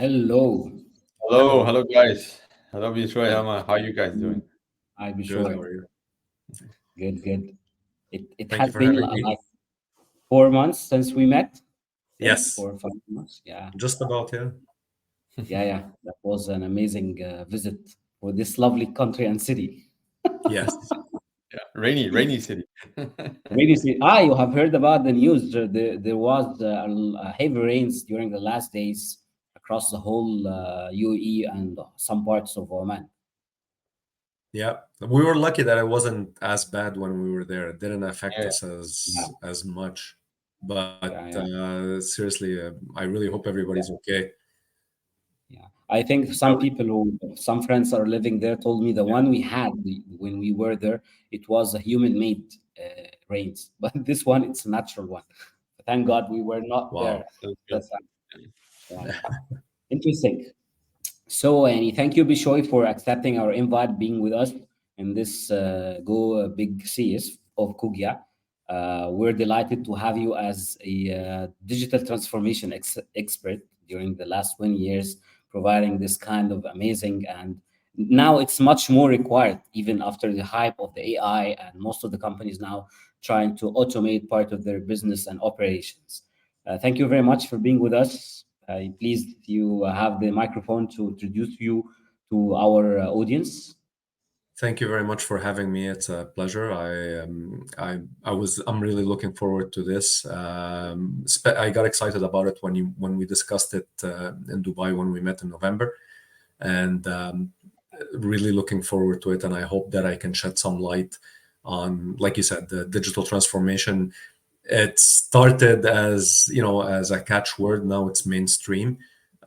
Hello. Hello, Hello. hello guys. Hello Bishoy, Hi. How are you guys doing? Hi, Good. How Bishoy. are you? Good, good. It Thank you has for been having me. like 4 months since we met. I think Yes. 4 or 5 months. Yeah, Just about, yeah. yeah, yeah. That was an amazing visit for this lovely country and city. Yes. Yeah, rainy city. Really, see, you have heard about the news. There was heavy rains during the last days across the whole UAE and some parts of Oman. Yeah. We were lucky that it wasn't as bad when we were there. It didn't affect Yeah, us Yeah, as much. But yeah, yeah. seriously, I really hope everybody's okay. Yeah, I think some people some friends are living there told me the one we had when we were there, it was a human-made rains, but this one it's a natural one. Thank God we were not Wow. there that's good. that time. Yeah, yeah. Interesting. So, Annie, thank you, Bishoy, for accepting our invite, being with us in this Go Big series of Kugya. We're delighted to have you as a digital transformation expert during the last 20 years, providing this kind of amazing and now it's much more required, even after the hype of the AI and most of the companies now trying to automate part of their business and operations. Thank you very much for being with us. Please, you have the microphone to introduce you to our audience. Thank you very much for having me. It's a pleasure. I'm really looking forward to this. I got excited about it when we discussed it in Dubai when we met in November, and really looking forward to it. And I hope that I can shed some light on, like you said, the digital transformation. It started as as a catchword. Now it's mainstream,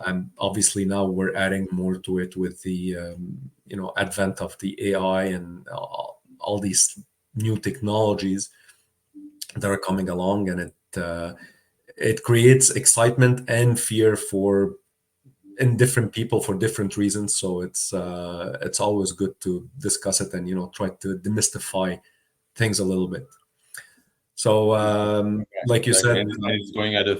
and obviously now we're adding more to it with the advent of the AI and all these new technologies that are coming along, and it creates excitement and fear for in different people for different reasons. So it's always good to discuss it and try to demystify things a little bit. So like you Exactly. said, And it's going at a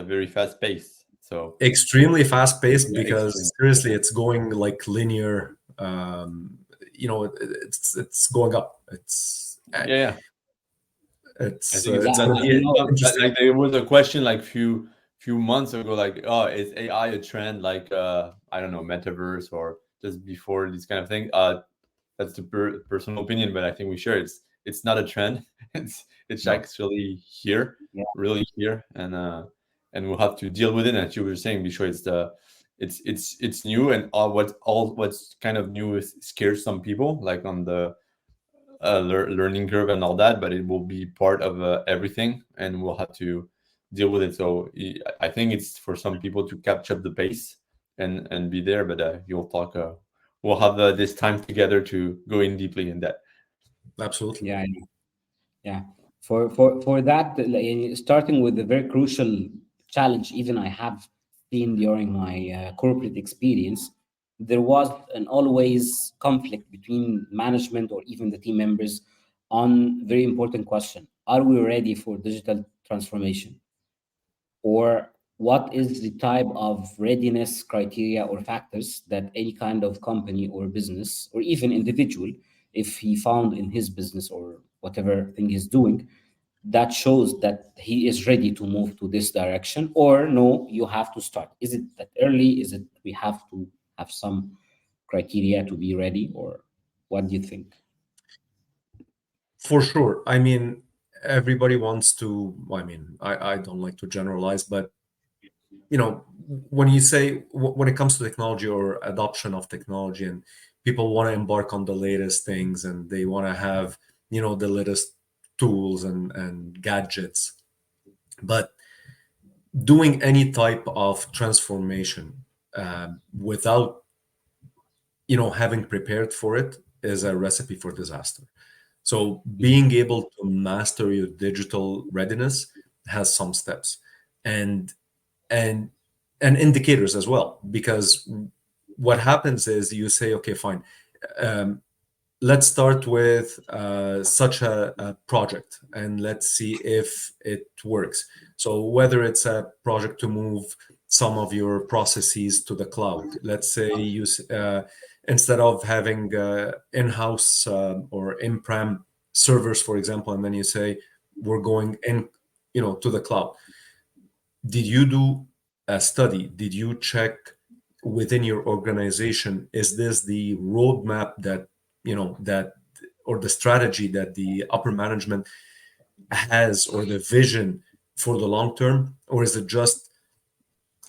very fast pace. So extremely fast paced yeah, because extreme. seriously it's going like linear. It's going up. Yeah, yeah. I think it's It's Yeah, going to that, you be know, interesting. like there was a question like few months ago, like, oh, is AI a trend like I don't know, metaverse or just before this kind of thing? That's the personal opinion, but I think we share it's not a trend. It's No, actually here, yeah, really here, and we'll have to deal with it. And as you were saying, be sure it's new, and what's kind of new is scares some people, like on the learning curve and all that. But it will be part of everything, and we'll have to deal with it. So I think it's for some people to catch up the pace and be there. But you'll talk. We'll have this time together to go in deeply in that. absolutely. yeah, yeah. Yeah. For that, starting with a very crucial challenge, even I have seen during my corporate experience, there was an always conflict between management or even the team members on very important question: Are we ready for digital transformation? Or what is the type of readiness criteria or factors that any kind of company or business or even individual, if he found in his business or whatever thing he's doing, that shows that he is ready to move to this direction? Or no, you have to start? Is it that early? Is it we have to have some criteria to be ready? Or what do you think? For sure. I mean, everybody wants to. I mean, I don't like to generalize, but when you say when it comes to technology or adoption of technology, and people want to embark on the latest things, and they want to have the latest tools and gadgets, but doing any type of transformation without having prepared for it is a recipe for disaster. So being able to master your digital readiness has some steps and and and indicators as well, because what happens is you say, okay, fine, um, let's start with such a project and let's see if it works. So whether it's a project to move some of your processes to the cloud. Let's say instead of having in-house or in-prem servers, for example, and then you say we're going in, to the cloud. Did you do a study? Did you check within your organization? Is this the roadmap that or the strategy that the upper management has, or the vision for the long term, or is it just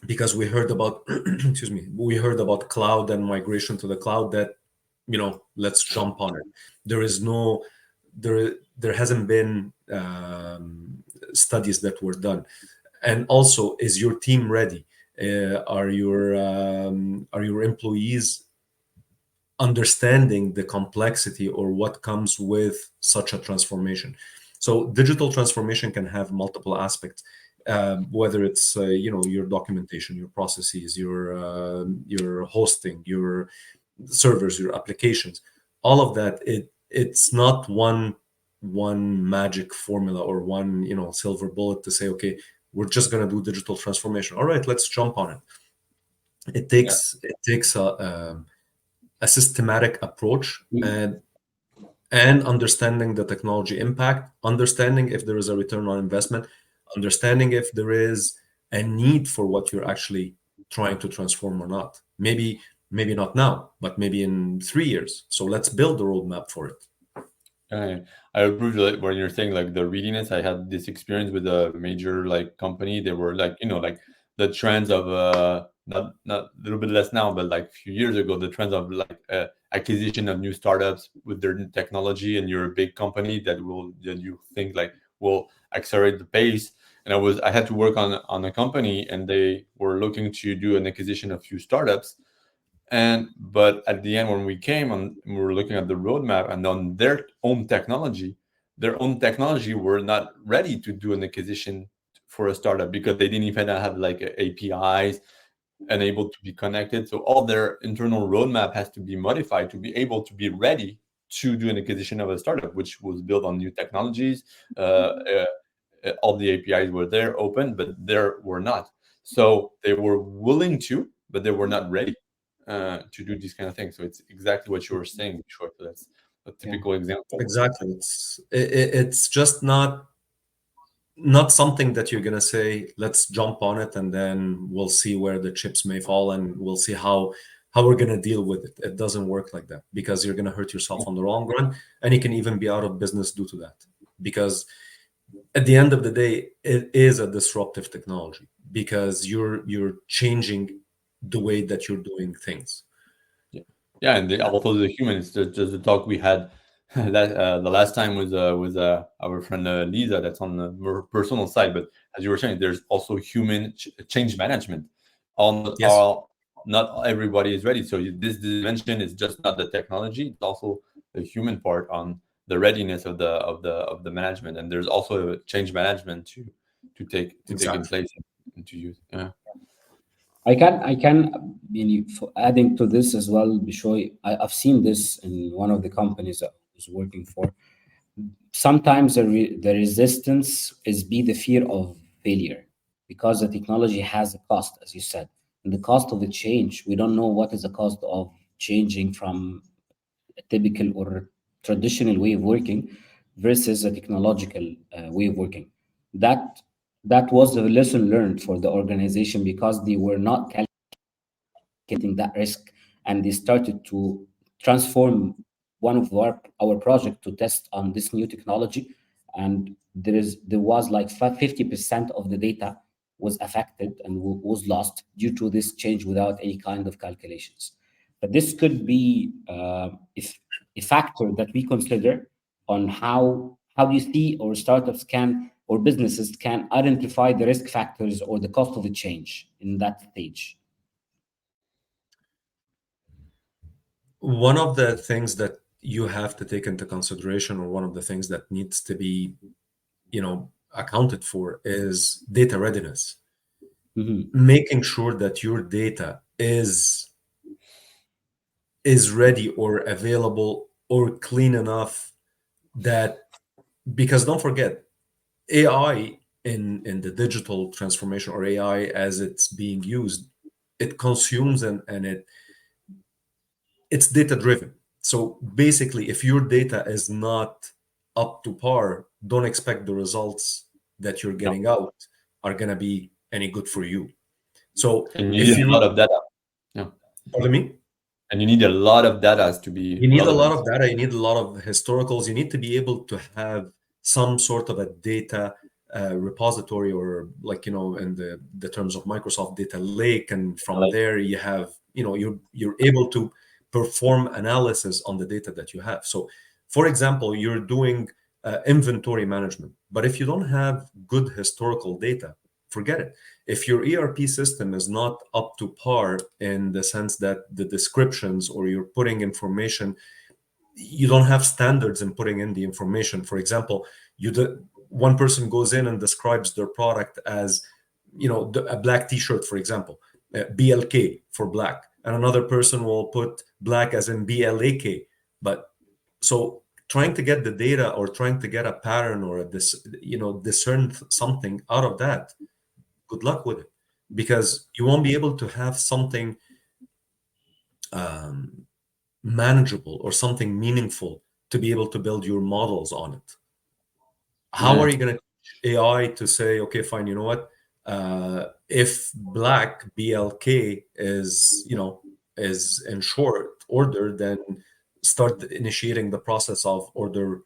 because we heard about excuse me, we heard about cloud and migration to the cloud that let's jump on it? There is no there hasn't been studies that were done. And also, is your team ready? Are your employees understanding the complexity or what comes with such a transformation? So digital transformation can have multiple aspects, whether it's your documentation, your processes, your hosting, your servers, your applications, all of that. It's not one magic formula or one silver bullet to say, okay, we're just going to do digital transformation. All right, let's jump on it. It takes a systematic approach, and understanding the technology impact, understanding if there is a return on investment, understanding if there is a need for what you're actually trying to transform or not. Maybe not now, but maybe in 3 years. So let's build the roadmap for it. I agree with when you're saying like the readiness. I had this experience with a major like company. They were like like the trends of not a little bit less now, but like a few years ago, the trends of like acquisition of new startups with their new technology, and you're a big company that you think like will accelerate the pace. And I had to work on a company, and they were looking to do an acquisition of few startups. But at the end, when we came and we were looking at the roadmap and on their own technology were not ready to do an acquisition for a startup, because they didn't even have like APIs and able to be connected. So all their internal roadmap has to be modified to be able to be ready to do an acquisition of a startup, which was built on new technologies. All the APIs were there open, but there were not. So they were willing to, but they were not ready to do these kind of things. So it's exactly what you were saying, Bishoy. So that's a typical example. Exactly. It's just not something that you're gonna say, let's jump on it and then we'll see where the chips may fall and we'll see how we're gonna deal with it. It doesn't work like that, because you're gonna hurt yourself on the long run, and you can even be out of business due to that. Because at the end of the day, it is a disruptive technology, because you're changing the way that you're doing things. Yeah, and also the humans. Just the talk we had that the last time was our friend Lisa. That's on the more personal side, but as you were saying, there's also human change management. Yes. Not everybody is ready. So this dimension is just not the technology; it's also the human part on the readiness of the management. And there's also a change management to take in place and to use. Yeah. Adding to this as well, Bishoy, I've seen this in one of the companies I was working for. Sometimes the resistance is the fear of failure, because the technology has a cost, as you said. And the cost of the change, we don't know what is the cost of changing from a typical or traditional way of working versus a technological way of working. That that was a lesson learned for the organization, because they were not getting that risk, and they started to transform one of our project to test on this new technology. And there was like 50% of the data was affected and was lost due to this change without any kind of calculations. But this could be if a factor that we consider on how you see or startups can or businesses can identify the risk factors or the cost of the change in that stage. One of the things that you have to take into consideration, or one of the things that needs to be, accounted for, is data readiness. Mhm. Making sure that your data is ready or available or clean enough, that, because don't forget, AI in the digital transformation or AI as it's being used, it consumes and it's data driven. So basically, if your data is not up to par, don't expect the results that you're No. getting out are going to be any good for you. So And you if need a lot you, of data. Yeah. pardon me, And you need a lot of data to be you need a lot relevant. of data, you need a lot of historicals, you need to be able to have some sort of a data repository, or like, in the terms of Microsoft data lake, and from Like, there you have, you're able to perform analysis on the data that you have. So for example, you're doing inventory management, but if you don't have good historical data, forget it. If your ERP system is not up to par in the sense that the descriptions, or you're putting information, you don't have standards in putting in the information. For example, one person goes in and describes their product as, a black T-shirt, for example, BLK for black, and another person will put black as in BLAK. But so trying to get the data, or trying to get a pattern, or discern something out of that, good luck with it, because you won't be able to have something um, manageable or something meaningful to be able to build your models on it. How are yeah. you going to teach AI to say, okay, fine, you know what? If black BLK is in short order, then start initiating the process of order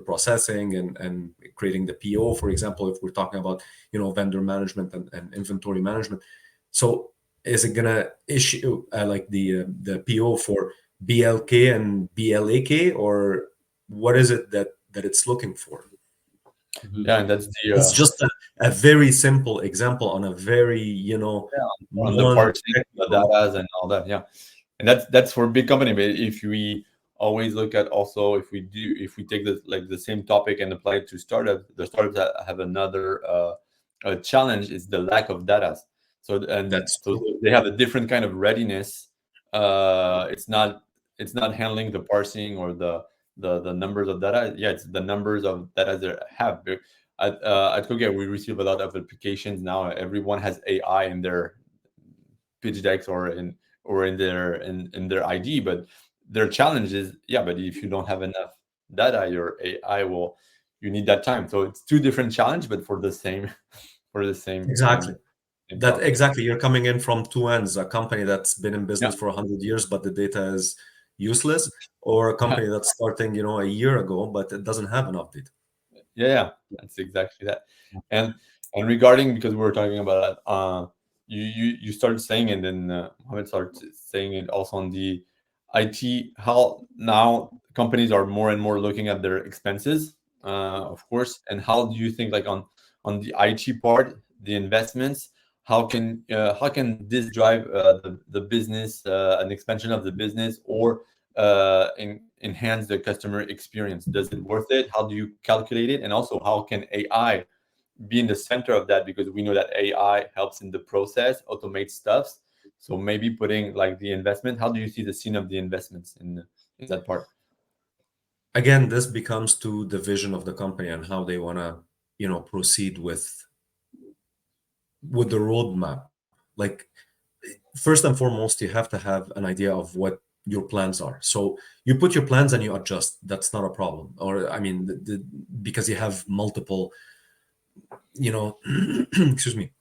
processing, and creating the PO, for example, if we're talking about vendor management and inventory management. So is it gonna issue like the PO for BLK and BLAK, or what is it that it's looking for? Mhm. Yeah, and that's It's the just a very simple example on a very on the parsing, the non-technical. data and all that. Yeah, and that's for big company. But if we always look at also, if we take the same topic and apply it to startups, the startups that have another challenge is the lack of data. That's So true. they have a different kind of readiness. It's not handling the parsing or the numbers of data. Yeah, it's the numbers of data they have. At Kogia, we receive a lot of applications now. Everyone has AI in their pitch decks, or in their ID, but their challenge is, yeah, but if you don't have enough data, your AI will, you need that time. So it's two different challenge, but for the same for the same Exactly. same That topic. exactly. You're coming in from two ends: a company that's been in Yeah. business for 100 years, but the data is useless, or a Yeah. company that's starting, a year ago, but it doesn't have enough data. Yeah, that's exactly that. And regarding, because we were talking about that, you started saying, and then Mohamed started saying it also on the IT, how now companies are more and more looking at their expenses, of course. And how do you think, like, on the IT part, the investments, how can this drive the business, an expansion of the business, or enhance the customer experience? Does it worth it? How do you calculate it? And also, how can AI be in the center of that? Because we know that AI helps in the process, automate stuffs. So maybe putting like the investment. How do you see the scene of the investments in that part? Again, this becomes to the vision of the company and how they want to, proceed with the roadmap. Like, first and foremost, you have to have an idea of what your plans are. So you put your plans and you adjust. That's not a problem. Or I mean, because you have multiple, excuse me,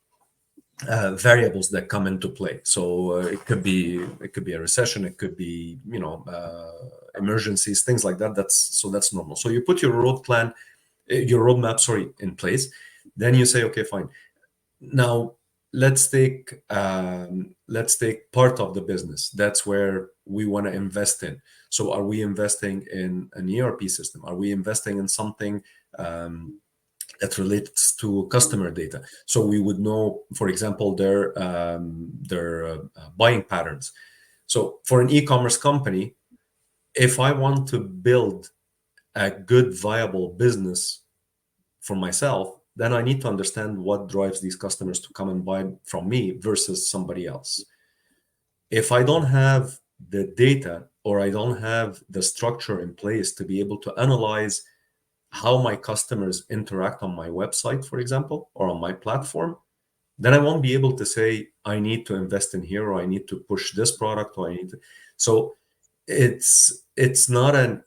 variables that come into play. So it could be a recession, it could be emergencies, things like that. That's normal. So you put your your roadmap, sorry, in place. Then you say, okay, fine. Now let's take part of the business. That's where we want to invest in. So are we investing in an ERP system? Are we investing in something that relates to customer data? So we would know, for example, their buying patterns. So for an e-commerce company, if I want to build a good, viable business for myself, then I need to understand what drives these customers to come and buy from me versus somebody else. If I don't have the data, or I don't have the structure in place to be able to analyze how my customers interact on my website, for example, or on my platform, then I won't be able to say I need to invest in here, or I need to push this product, or I need to. So it's not a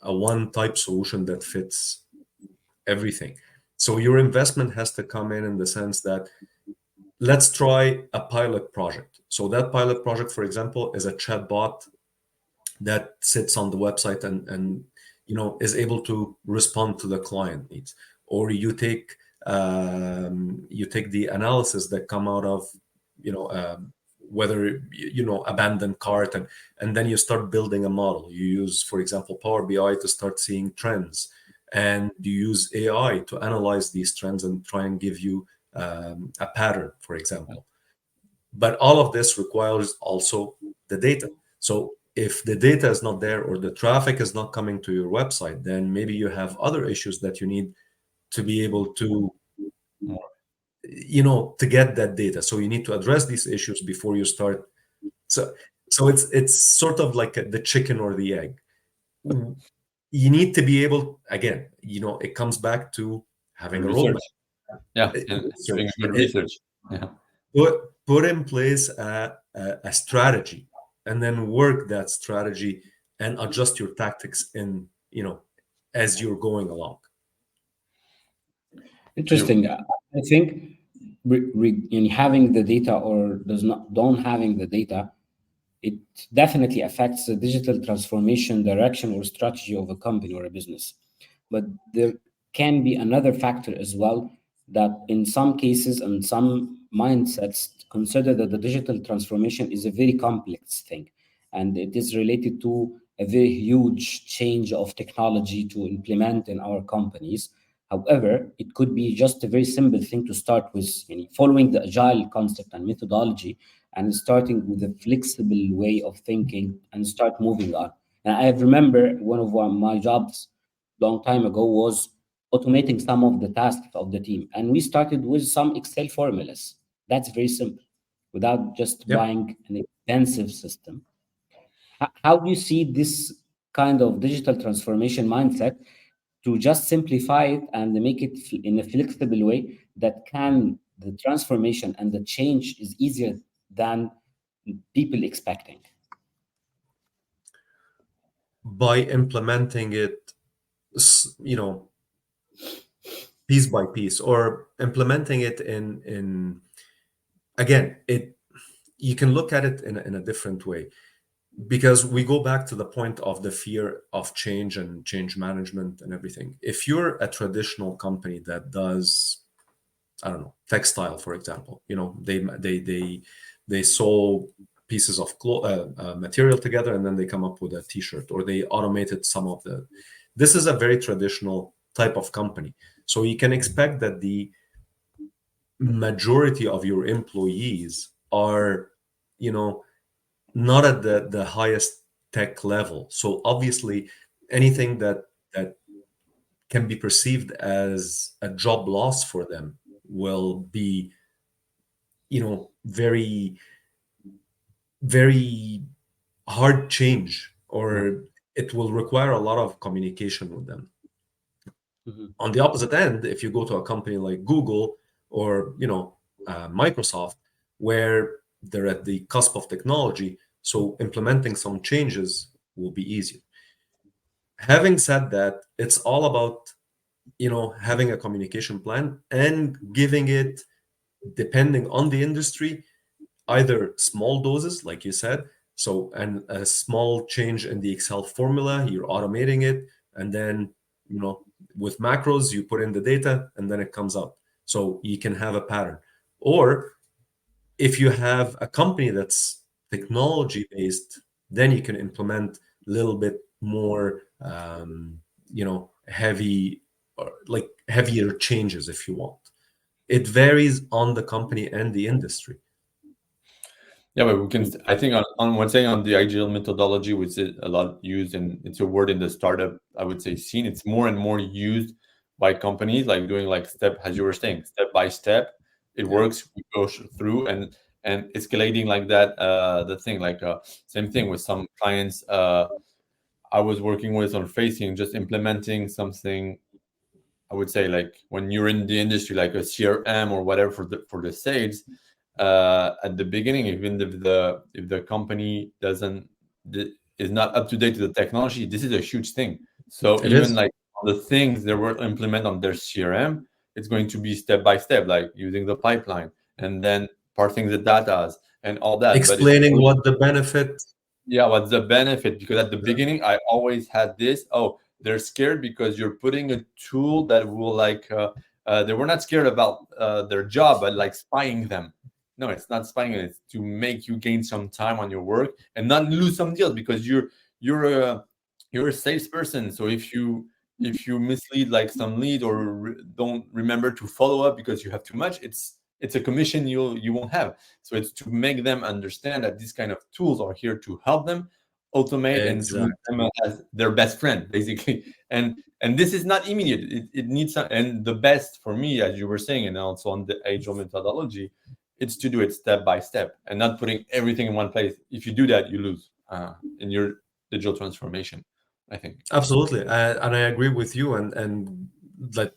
one type solution that fits everything. So your investment has to come in the sense that let's try a pilot project. So that pilot project, for example, is a chatbot that sits on the website and is able to respond to the client needs. Or you take the analysis that come out of whether abandoned cart, and then you start building a model. You use, for example, Power BI to start seeing trends, and you use AI to analyze these trends and try and give you a pattern, for example. But all of this requires also the data. So if the data is not there, or the traffic is not coming to your website, then maybe you have other issues that you need to be able to to get that data. So you need to address these issues before you start. So it's sort of like the chicken or the egg. You need to be able, again, it comes back to having a research. roadmap. Yeah, and doing good research. Yeah. Put in place a strategy, and then work that strategy and adjust your tactics as you're going along. Interesting. I think in having the data or does not don't having the data, it definitely affects the digital transformation direction or strategy of a company or a business. But there can be another factor as well, that in some cases and some mindsets consider that the digital transformation is a very complex thing, and it is related to a very huge change of technology to implement in our companies. However, it could be just a very simple thing to start with, following the agile concept and methodology, and starting with a flexible way of thinking and start moving on. And I remember one of my jobs long time ago was automating some of the tasks of the team, and we started with some Excel formulas. That's very simple, without just Yep. buying an expensive system. How do you see this kind of digital transformation mindset to just simplify it and make it in a flexible way that can the transformation and the change is easier than people expecting? By implementing it, you know, piece by piece, or implementing it in again, it you can look at it in a different way, because we go back to the point of the fear of change and change management and everything. If you're a traditional company that does, I don't know, textile, for example, they sew pieces of material together, and then they come up with a t-shirt, or they automated some of the. This is a very traditional type of company. So you can expect that the majority of your employees are, not at the highest tech level. So obviously, anything that can be perceived as a job loss for them will be, very, very hard change, or it will require a lot of communication with them. Mhm. On the opposite end, if you go to a company like Google, or Microsoft, where they're at the cusp of technology, so implementing some changes will be easier. Having said that, it's all about having a communication plan and giving it, depending on the industry, either small doses, like you said. So, and a small change in the Excel formula, you're automating it, and then with macros, you put in the data, and then it comes out. So you can have a pattern. Or if you have a company that's technology based, then you can implement a little bit more, heavy, or like heavier changes if you want. It varies on the company and the industry. Yeah, but we can. I think on one thing, on the agile methodology, which is a lot used, and it's a word in the startup, I would say, scene. It's more and more used by companies, like doing like step, as you were saying, step by step. It Yeah. works. We go through and escalating like that. The thing, like same thing with some clients. I was working with or facing, just implementing something, I would say, like when you're in the industry, like a CRM or whatever for the sales, at the beginning, even if the company is not up to date to the technology, this is a huge thing. So It even is. like the things they were implement on their CRM, it's going to be step by step, like using the pipeline and then parsing the data and all that. But it's Explaining what the benefit. yeah, what's the benefit? Because at the beginning, I always had this. Oh, they're scared because you're putting a tool that will like. They were not scared about their job, but like spying them. No, it's not spying. It's to make you gain some time on your work and not lose some deals because you're a you're a salesperson. So if you mislead like some lead or don't remember to follow up because you have too much, it's a commission you won't have. So it's to make them understand that these kind of tools are here to help them automate and to use Exactly. them as their best friend, basically. And this is not immediate. It needs some, and the best for me, as you were saying, and also on the agile methodology, it's to do it step by step and not putting everything in one place. If you do that, you lose in your digital transformation, I think. Absolutely, and I agree with you. And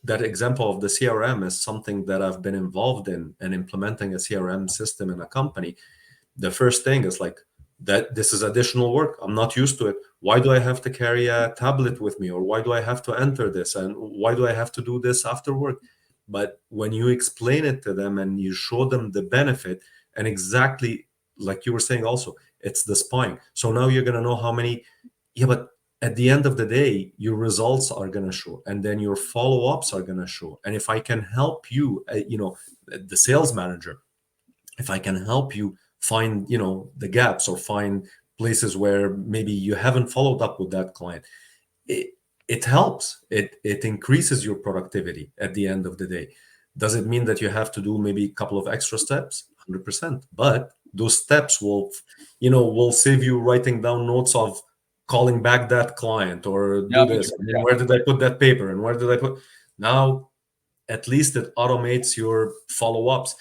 that example of the CRM is something that I've been involved in, and implementing a CRM system in a company. The first thing is like that this is additional work. I'm not used to it. Why do I have to carry a tablet with me, or why do I have to enter this, and why do I have to do this after work? But when you explain it to them and you show them the benefit, and exactly like you were saying also, it's the spying. So now you're going to know how many. Yeah, but at the end of the day, your results are going to show, and then your follow-ups are going to show. And if I can help you, the sales manager, if I can help you find, the gaps, or find places where maybe you haven't followed up with that client, it, it helps. It increases your productivity at the end of the day. Does it mean that you have to do maybe a couple of extra steps? 100%. But those steps will save you writing down notes of calling back that client, or Yeah, do this. And then where did I put that paper? And where did I put? Now, at least it automates your follow-ups.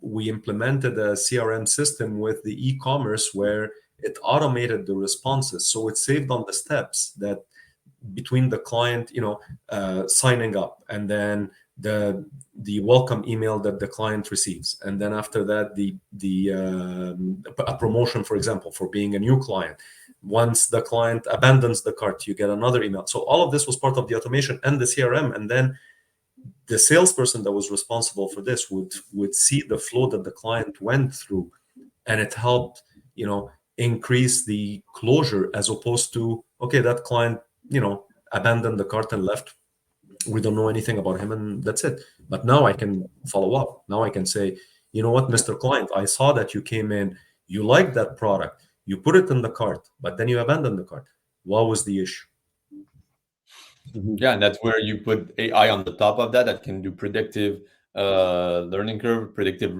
We implemented a CRM system with the e-commerce where it automated the responses, so it saved on the steps that between the client, signing up, and then the welcome email that the client receives, and then after that a promotion, for example, for being a new client. Once the client abandons the cart, you get another email. So all of this was part of the automation and the CRM, and then the salesperson that was responsible for this would see the flow that the client went through, and it helped increase the closure, as opposed to, okay, that client abandoned the cart and left, we don't know anything about him, and that's it. But now I can follow up. Now I can say, you know what, Mr. Client, I saw that you came in, you liked that product, you put it in the cart, but then you abandoned the cart. What was the issue? Yeah, and that's where you put AI on the top of that that can do predictive learning curve, predictive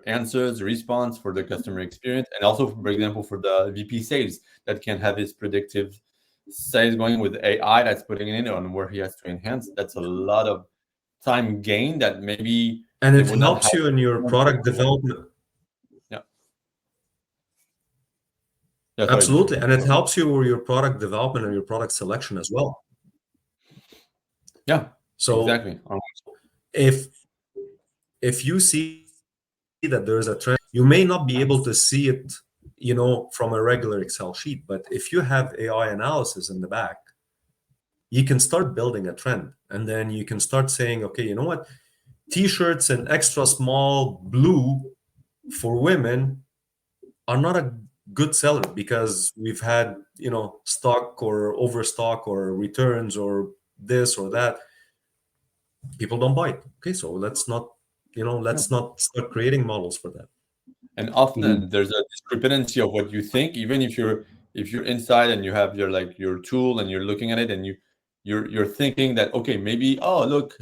answers, response for the customer experience, and also, for example, for the VP sales that can have his predictive sales going with AI that's putting it in on where he has to enhance. That's a lot of time gain that maybe And they it would not helps have. you in your product development. Yeah, yeah. Sorry, Absolutely. Bishoy. And it helps you with your product development and your product selection as well. Yeah, So exactly. if you see that there is a trend, you may not be able to see it, from a regular Excel sheet, but if you have AI analysis in the back, you can start building a trend, and then you can start saying, okay, you know what, t-shirts in extra small blue for women are not a good seller because we've had, stock or overstock or returns or this or that. People don't buy it. Okay, so Yeah. let's not start creating models for that. And Mhm. often there's a discrepancy of what you think, even if you're inside and you have your tool and you're looking at it and you're thinking that, okay, maybe, oh look,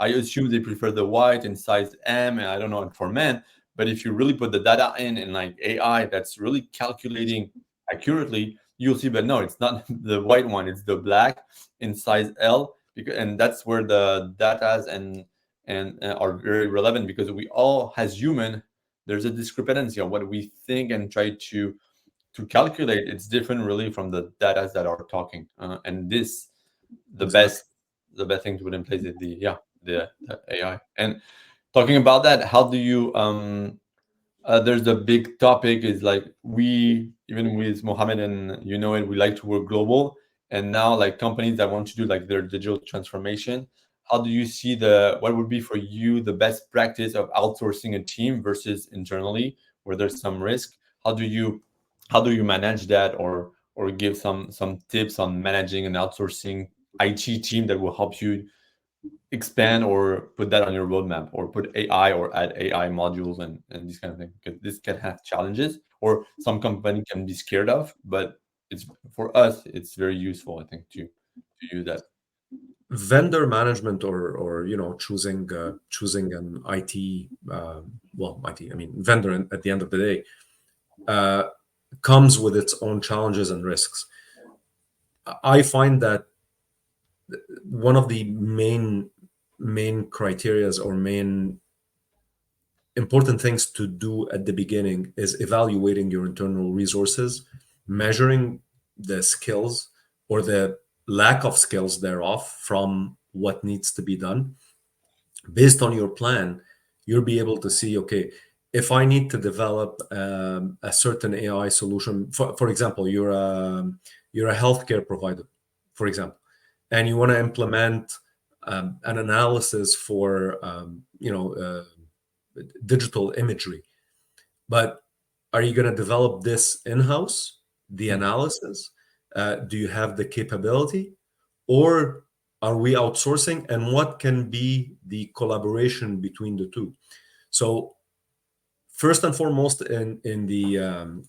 I assume they prefer the white in size M, and I don't know, and for men. But if you really put the data in and like AI that's really calculating accurately, you'll see, but no, it's not the white one, it's the black in size L, and that's where the data and are very relevant, because we all, as human, there's a discrepancy on what we think and try to calculate, it's different really from the data that are talking. And this, the Exactly. best the best thing to put in place is the AI. And talking about that, how do you there's a big topic is like, we, even with Mohamed, and you know it, we like to work global. And now like companies that want to do like their digital transformation, how do you see what would be for you the best practice of outsourcing a team versus internally, where there's some risk? How do you manage that, or give some tips on managing an outsourcing IT team that will help you expand or put that on your roadmap, or put AI or add AI modules and this kind of thing, because this can have challenges, or some company can be scared of, but it's, for us, it's very useful, I think, to use that. Vendor management, or choosing an IT, IT, I mean vendor, at the end of the day, comes with its own challenges and risks. I find that one of the main criterias, or main important things to do at the beginning, is evaluating your internal resources, measuring the skills or the lack of skills thereof from what needs to be done. Based on your plan, you'll be able to see, okay, if I need to develop a certain AI solution, for example, you're a healthcare provider, for example, and you want to implement an analysis for digital imagery. But are you going to develop this in-house, the analysis? Do you have the capability? Or are we outsourcing? And what can be the collaboration between the two? So first and foremost, in the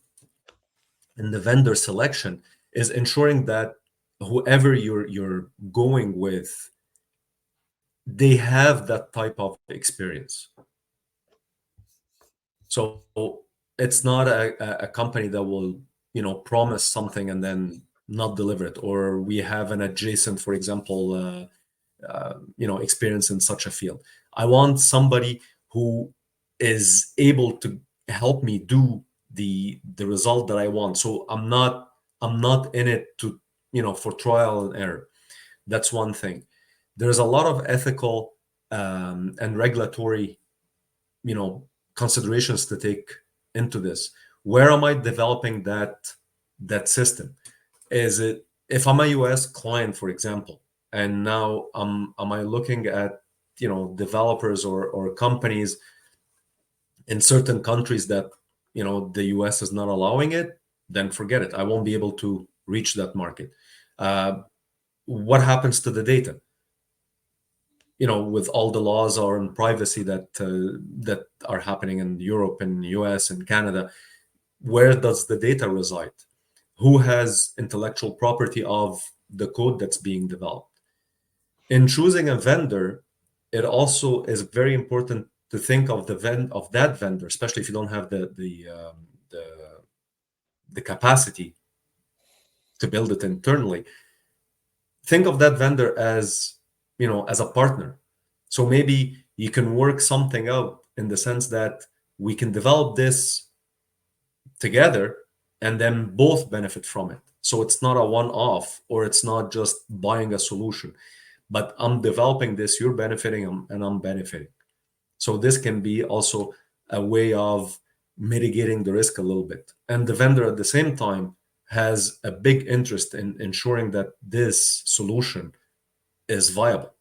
vendor selection, is ensuring that whoever you're going with, they have that type of experience. So it's not a company that will promise something and then not deliver it, or we have an adjacent, for example, experience in such a field. I want somebody who is able to help me do the result that I want. So I'm not in it to for trial and error. That's one thing. There's a lot of ethical and regulatory considerations to take into this. Where am I developing that system? Is it, if I'm a US client, for example, and now am I looking at developers or companies in certain countries that the US is not allowing it, then forget it. I won't be able to reach that market. What happens to the data? With all the laws on privacy that are happening in Europe and US and Canada, where does the data reside? Who has intellectual property of the code that's being developed? In choosing a vendor, it also is very important to think of that vendor, especially if you don't have the capacity to build it internally. Think of that vendor as as a partner. So maybe you can work something out in the sense that we can develop this together and then both benefit from it. So it's not a one-off, or it's not just buying a solution, but I'm developing this, you're benefiting, and I'm benefiting. So this can be also a way of mitigating the risk a little bit. And the vendor at the same time has a big interest in ensuring that this solution is viable.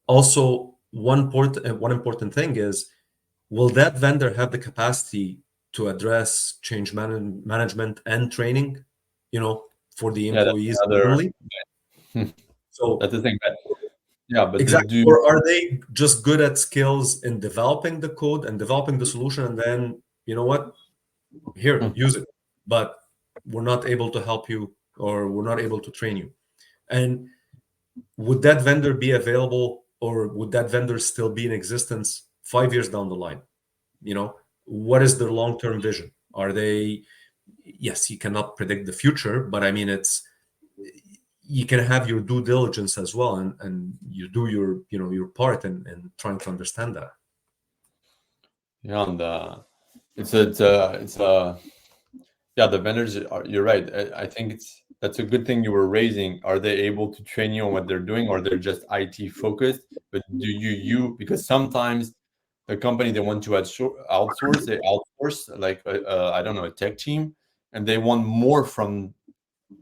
Also, one important thing is, will that vendor have the capacity to address change management and training, for the Yeah, that's employees another. only? So That's the thing. Yeah, but exactly. Or are they just good at skills in developing the code and developing the solution, and then what? Here, use it. But we're not able to help you, or we're not able to train you. And would that vendor be available, or would that vendor still be in existence 5 years down the line? What is their long-term vision? Are they, yes, you cannot predict the future, but I mean, you can have your due diligence as well, and you do your part in trying to understand that. Yeah, it's yeah, the vendors are, you're right. I think that's a good thing you were raising. Are they able to train you on what they're doing, or they're just IT focused? But do because sometimes the company they want to outsource, they outsource like I don't know, a tech team, and they want more from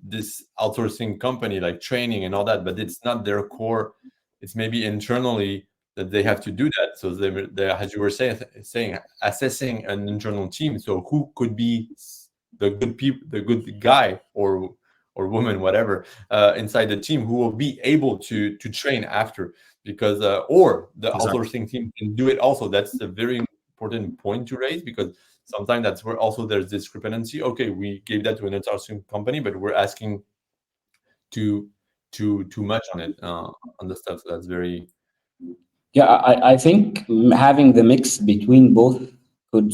this outsourcing company, like training and all that, but it's not their core. It's maybe internally that they have to do that. So they as you were saying, assessing an internal team. So who could be the good people, the good guy or woman, whatever, inside the team, who will be able to train after, because or the Exactly. outsourcing team can do it also. That's a very important point to raise, because sometimes that's where also there's discrepancy. Okay, we gave that to an outsourcing company, but we're asking too too much on it, on the stuff. So that's very Yeah, I think having the mix between both could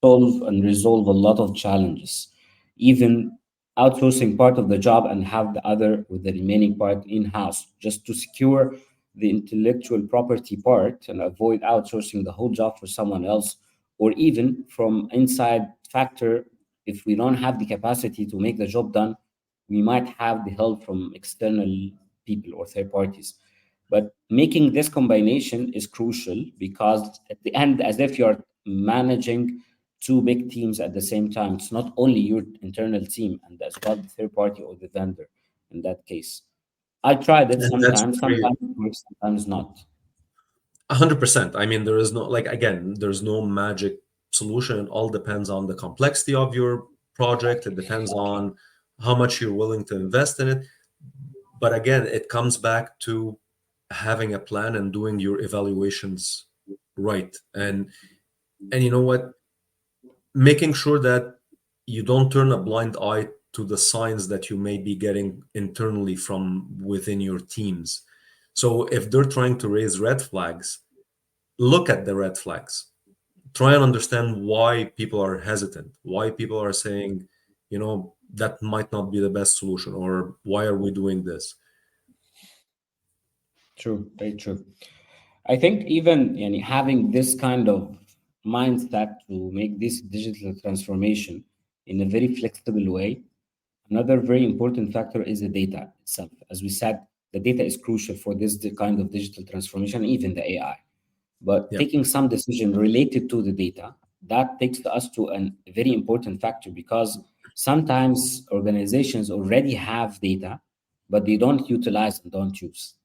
solve and resolve a lot of challenges. Even outsourcing part of the job and have the other with the remaining part in-house, just to secure the intellectual property part and avoid outsourcing the whole job for someone else, or even from inside factor, if we don't have the capacity to make the job done, we might have the help from external people or third parties. But making this combination is crucial because at the end, as if you're managing two big teams at the same time, it's not only your internal team and as well the third party or the vendor in that case. I tried it And that's very sometimes it works, sometimes not. 100%. I mean, there is no, like, again, there's no magic solution. It all depends on the complexity of your project. It depends Exactly. on how much you're willing to invest in it. But again, it comes back to having a plan and doing your evaluations right. And you know what? Making sure that you don't turn a blind eye to the signs that you may be getting internally from within your teams. So if they're trying to raise red flags, look at the red flags. Try and understand why people are hesitant, why people are saying, that might not be the best solution, or why are we doing this? True, very true. I think even having this kind of mindset to make this digital transformation in a very flexible way. Another very important factor is the data itself. As we said, the data is crucial for this kind of digital transformation, even the AI. But Yeah. taking some decision related to the data, that takes us to a very important factor because sometimes organizations already have data, but they don't utilize and don't use.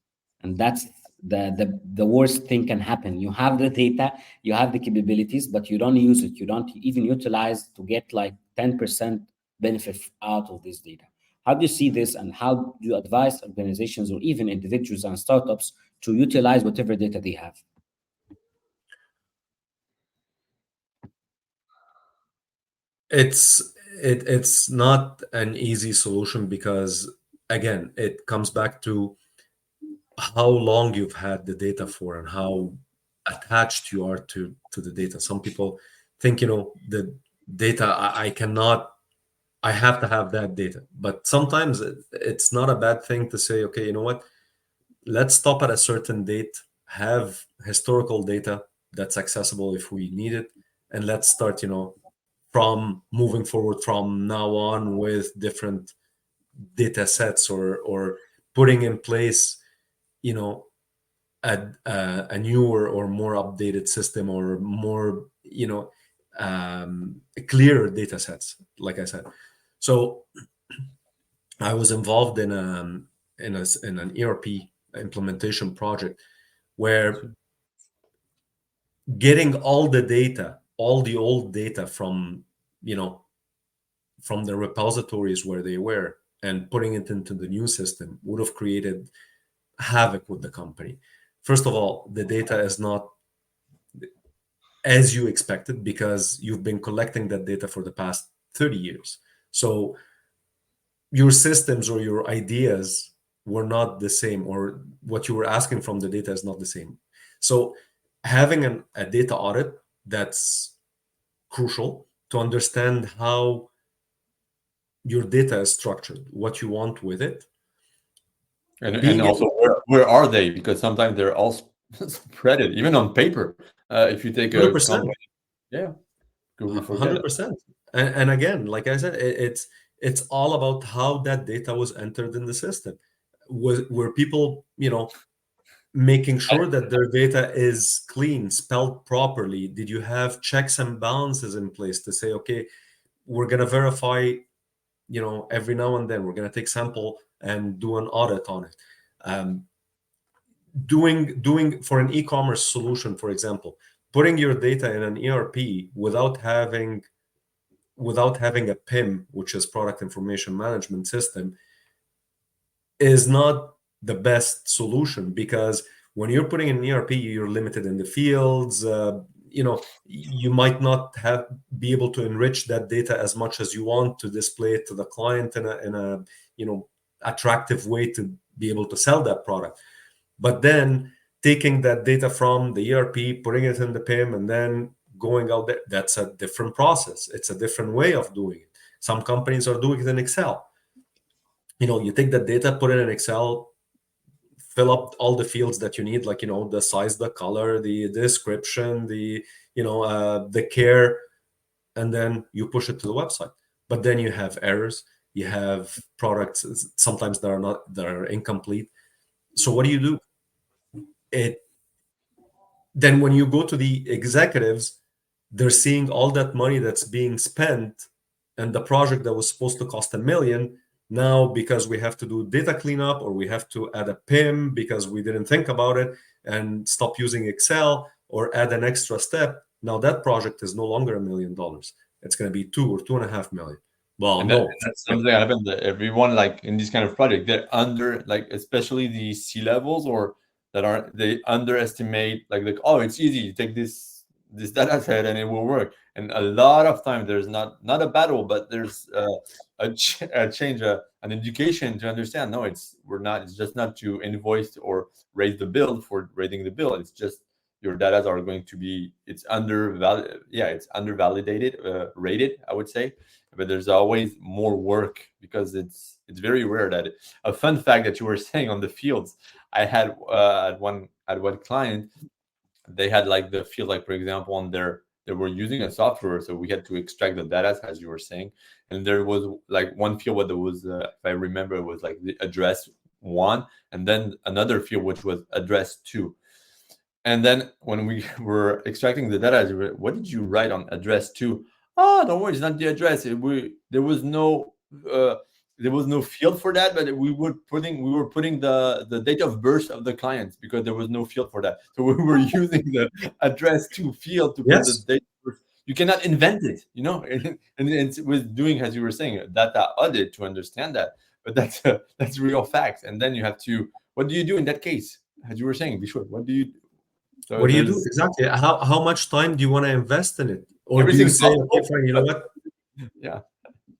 And that's the worst thing can happen. You have the data, you have the capabilities, but you don't use it. You don't even utilize to get like 10% benefit out of this data. How do you see this, and how do you advise organizations or even individuals and startups to utilize whatever data they have? It's not an easy solution because, again, it comes back to how long you've had the data for and how attached you are to the data. Some people think, the data, I cannot, I have to have that data. But sometimes it's not a bad thing to say, okay, you know what, let's stop at a certain date, have historical data that's accessible if we need it, and let's start, from moving forward from now on with different data sets, or putting in place, you know a newer or more updated system, or more, clearer data sets, like I said. So I was involved in an ERP implementation project where getting all the data, all the old data you know from the repositories where they were, and putting it into the new system would have created havoc with the company. First of all, the data is not as you expected because you've been collecting that data for the past 30 years. So your systems or your ideas were not the same, or what you were asking from the data is not the same. So having a data audit, that's crucial to understand how your data is structured, what you want with it. and Being also able where are they? Because sometimes they're all spread it, even on paper. If you take a 100%. company, yeah, because we forget it. 100%. And again, like I said, it's all about how that data was entered in the system. Were people, making sure that their data is clean, spelled properly? Did you have checks and balances in place to say, okay, we're going to verify, every now and then we're going to take sample and do an audit on it. Doing for an e-commerce solution, for example, putting your data in an ERP without having a PIM, which is product information management system, is not the best solution, because when you're putting in an ERP, you're limited in the fields. You might not be able to enrich that data as much as you want to display it to the client in a attractive way to be able to sell that product. But then taking that data from the ERP, putting it in the PIM, and then going out there, that's a different process. It's a different way of doing it. Some companies are doing it in Excel. You take that data, put it in Excel, fill up all the fields that you need, like, the size, the color, the description, the care, and then you push it to the website. But then you have errors, you have products sometimes that are incomplete. So what do? Then when you go to the executives, they're seeing all that money that's being spent, and the project that was supposed to cost $1 million, now, because we have to do data cleanup, or we have to add a PIM because we didn't think about it and stop using Excel, or add an extra step, now that project is no longer $1 million. It's going to be 2 or 2.5 million. Well, no. That's something that happens that everyone, like in this kind of project, they're under, like, especially the C levels, or they underestimate, like, oh, it's easy, you take this data set and it will work. And a lot of time there's not a battle, but there's a change, an education to understand, no, it's just not to invoice or raise the bill for raising the bill. It's just your data are going to be, it's undervalidated, rated, I would say. But there's always more work, because it's very rare that a fun fact that you were saying on the fields, I had at one client, they had like the field, like, for example, they were using a software, so we had to extract the data, as you were saying, and there was like one field where there was, if I remember, it was like the address 1, and then another field which was address 2. And then when we were extracting the data, what did you write on address 2? Oh, don't worry, it's not the address. There was no field for that, but we were putting the date of birth of the clients, because there was no field for that. So we were using the address 2 field to put the date of birth. You cannot invent it, and it was doing, as you were saying, data audit to understand that. But that's real facts. And then you have to, what do you do in that case? As you were saying, Bishoy, what do you do? So what do you do exactly? How much time do you want to invest in it? Or do you say, okay, fine, you know what? Yeah.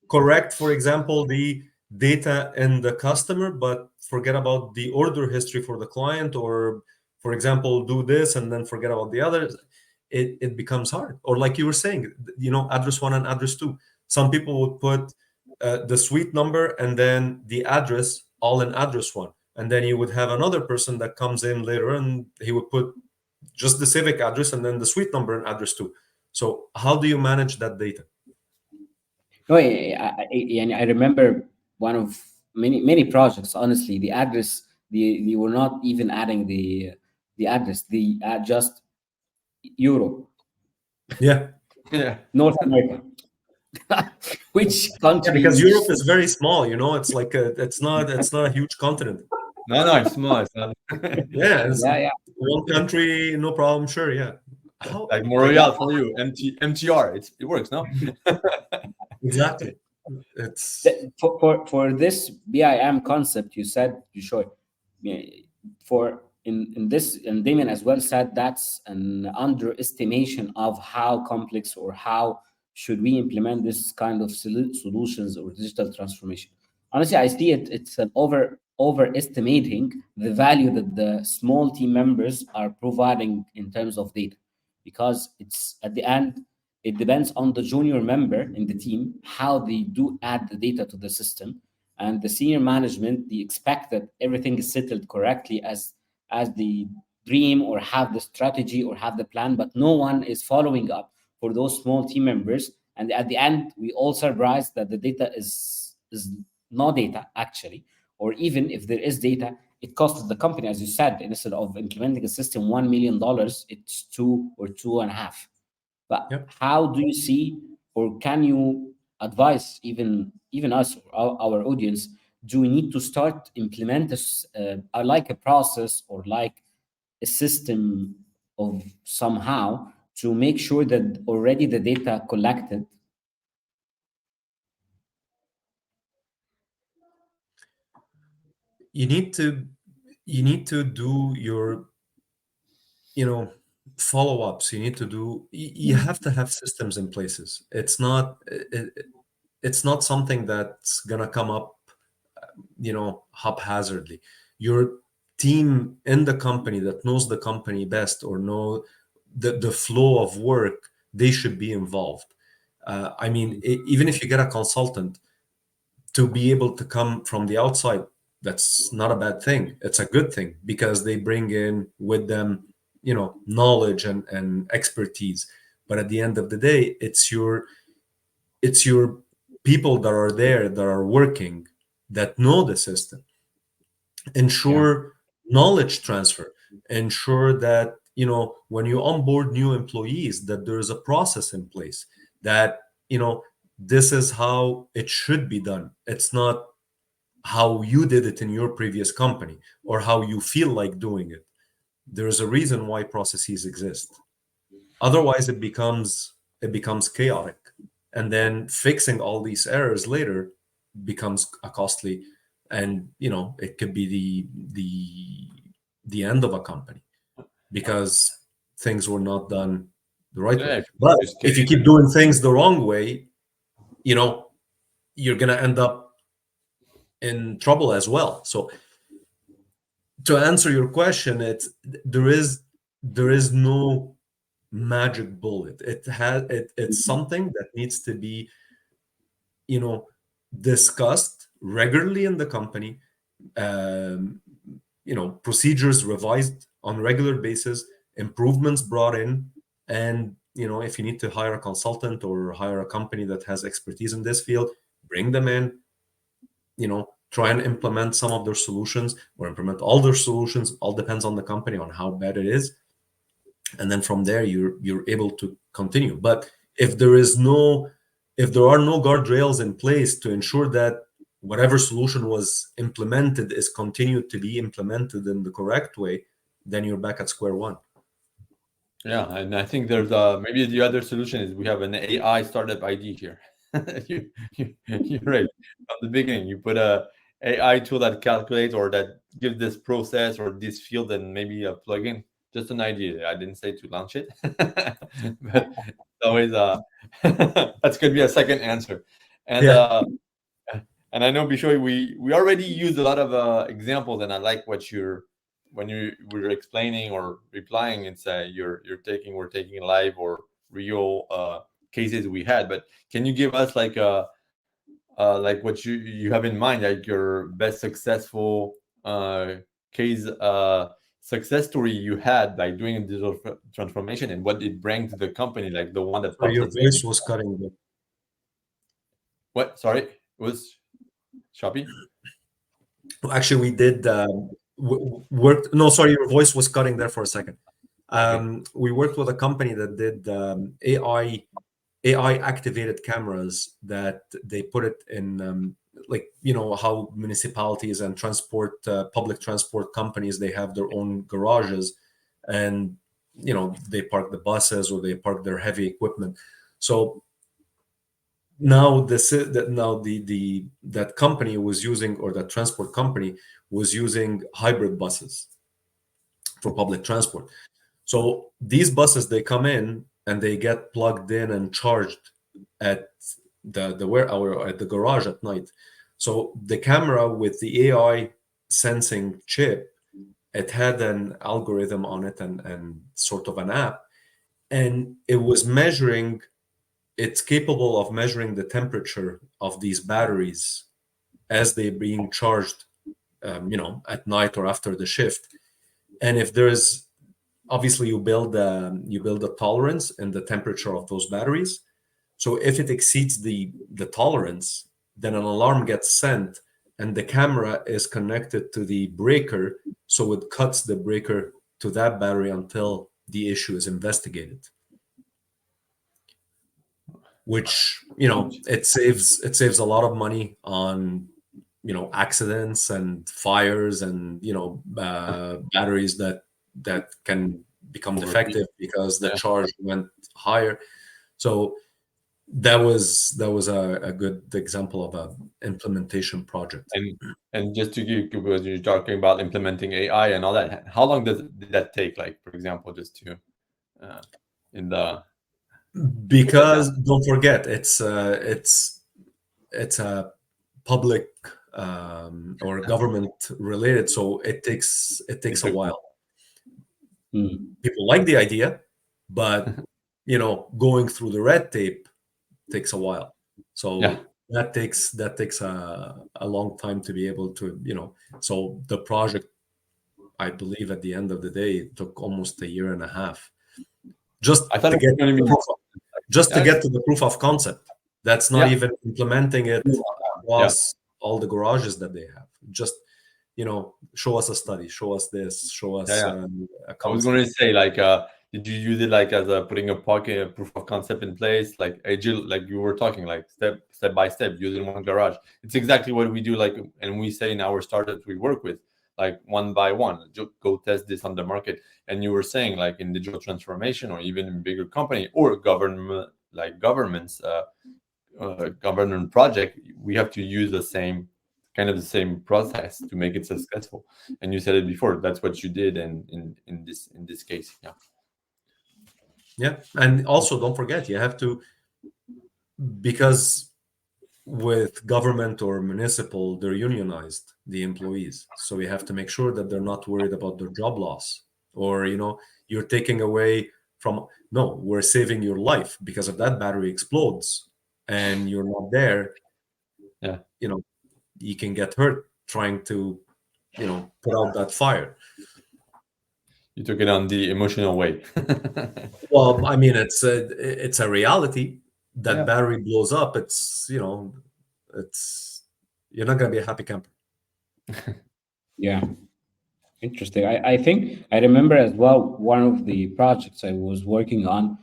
Correct, for example, the data and the customer, but forget about the order history for the client, or, for example, do this and then forget about the others. It becomes hard. Or like you were saying, address 1 and address 2. Some people would put the suite number and then the address all in address 1. And then you would have another person that comes in later, and he would put just the civic address and then the suite number and address 2. So how do you manage that data? No, I remember one of many projects. Honestly, the address, they were not even adding the address. The just Europe, Yeah, North America. Which country? because Europe is very small. It's like it's not a huge continent. No, it's small. It's not. Yeah. One country, no problem. Sure, yeah. Like Montreal for you, MTR. It works, no? Exactly. It's for this BIM concept, you said, you showed for in this, and Damien as well said, that's an underestimation of how complex, or how should we implement this kind of solutions or digital transformation. Honestly, I see it's an overestimating the value that the small team members are providing in terms of data, because it's at the end, it depends on the junior member in the team how they do add the data to the system, and the senior management, they expect that everything is settled correctly as the dream, or have the strategy, or have the plan, but no one is following up for those small team members. And at the end, we all surprised that the data is no data actually, or even if there is data, it costs the company, as you said, instead of implementing a system $1 million, it's two or two and a half. But Yep. how do you see, or can you advise even us or our audience? Do we need to start implement this, like a process or like a system of somehow to make sure that already the data collected? You need to do your, follow-ups. You need to do, you have to have systems in places. It's not something that's gonna come up, haphazardly. Your team in the company that knows the company best, or know the flow of work, they should be involved. I mean, even if you get a consultant to be able to come from the outside, that's not a bad thing. It's a good thing, because they bring in with them, knowledge and expertise. But at the end of the day, it's your people that are there, that are working, that know the system. Yeah, Ensure knowledge transfer. Ensure that, when you onboard new employees, that there is a process in place, that, this is how it should be done. It's not how you did it in your previous company, or how you feel like doing it. There is a reason why processes exist. Otherwise, it becomes chaotic, and then fixing all these errors later becomes a costly, and it could be the end of a company, because things were not done the right way. Yeah, if But you just if kidding. you keep doing things the wrong way, you know you're gonna end up in trouble as well. So, to answer your question, there is no magic bullet. It's something that needs to be, you know discussed regularly in the company. um, Procedures revised on regular basis, improvements brought in. And if you need to hire a consultant or hire a company that has expertise in this field, bring them in. Try and implement some of their solutions, or implement all their solutions. All depends on the company, on how bad it is. And then from there, you're able to continue. But if there are no guardrails in place to ensure that whatever solution was implemented is continued to be implemented in the correct way, then you're back at square one. Yeah, and I think there's maybe the other solution is we have an AI startup ID here. You're right. From the beginning, you put a AI tool that calculates or that gives this process or this field, and maybe a plugin. Just an idea. I didn't say to launch it, but it's always that's gonna be a second answer. And Yeah. and I know, Bishoy, we already used a lot of examples, and I like what you're when you were explaining or replying. It's we're taking live or real cases we had. But can you give us like what you have in mind, like your best successful case success story you had by doing a digital transformation, and what it brings to the company, like the one that So pops your up maybe. voice was cutting there. What? Sorry, it was Shopee. Actually, we did work. No, sorry, your voice was cutting there for a second. Okay. We worked with a company that did AI activated cameras, that they put it in, like, how municipalities and public transport companies, they have their own garages, and they park the buses, or they park their heavy equipment. So now that company was using, or that transport company was using, hybrid buses for public transport. So these buses, they come in and they get plugged in and charged at the where or at the garage at night. So the camera with the AI sensing chip, it had an algorithm on it, and sort of an app, and it's capable of measuring the temperature of these batteries as they're being charged, at night or after the shift. And if there is obviously you build a tolerance in the temperature of those batteries. So if it exceeds the tolerance, then an alarm gets sent, and the camera is connected to the breaker, so it cuts the breaker to that battery until the issue is investigated. Which, it saves a lot of money on accidents and fires, and batteries that can become Overheat. defective because the Yeah. charge went higher. So that was a good example of a implementation project. And just to give, because you're talking about implementing AI and all that, how long did that take? Like, for example, just to in the Because don't forget, it's a public or government related, so it takes a took- while. Mm. People like the idea, but going through the red tape takes a while. So Yeah. that takes a long time to be able to. So the project, I believe, at the end of the day, it took almost a year and a half just I thought to it get was going to be more. just to Yeah. get to the proof of concept. That's not Yeah. even implementing it across all the garages that they have. Just show us a study, show us this, show us Yeah. a I was concept. going to say, like, did you use it like as a putting a pocket, a proof of concept in place, like agile, like you were talking, like step by step, using one garage? It's exactly what we do, like, and we say in our startups we work with, like one by one, go test this on the market. And you were saying, like in digital transformation, or even in bigger company or government, like governments, government project, we have to use the same process to make it successful. And you said it before, that's what you did in this case. Yeah. Yeah, and also don't forget, you have to, because with government or municipal, they're unionized, the employees. So we have to make sure that they're not worried about their job loss, or you're taking away from. No, we're saving your life, because if that battery explodes and you're not there, Yeah. you can get hurt trying to put out that fire. You took it on the emotional way. Well, I mean, it's a reality that Yeah. battery blows up. It's you're not gonna be a happy camper. Yeah, interesting. I think I remember as well one of the projects I was working on.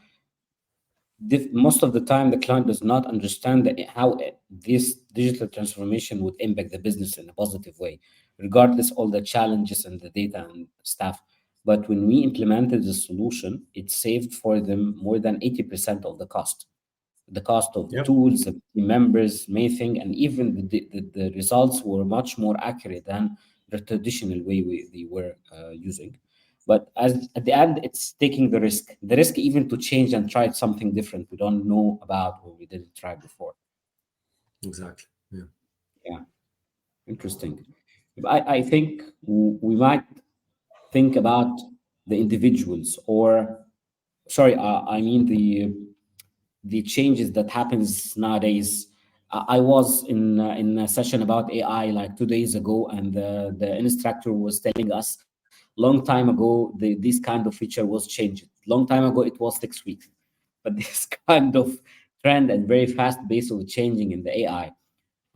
Most of the time, the client does not understand how this digital transformation would impact the business in a positive way, regardless all the challenges and the data and stuff. But when we implemented the solution, it saved for them more than 80% of the cost of the Yep. tools, the team members, making, and even the results were much more accurate than the traditional way they were using. But at the end, it's taking the risk even to change and try something different we don't know about or we didn't try before. Exactly. Yeah. Yeah, interesting. I think we might think about the individuals, or sorry, I mean the changes that happens nowadays. I was in a session about AI like 2 days ago, and the instructor was telling us long time ago this kind of feature was changed. Long time ago it was 6 weeks, but this kind of trend and very fast pace of changing in the AI.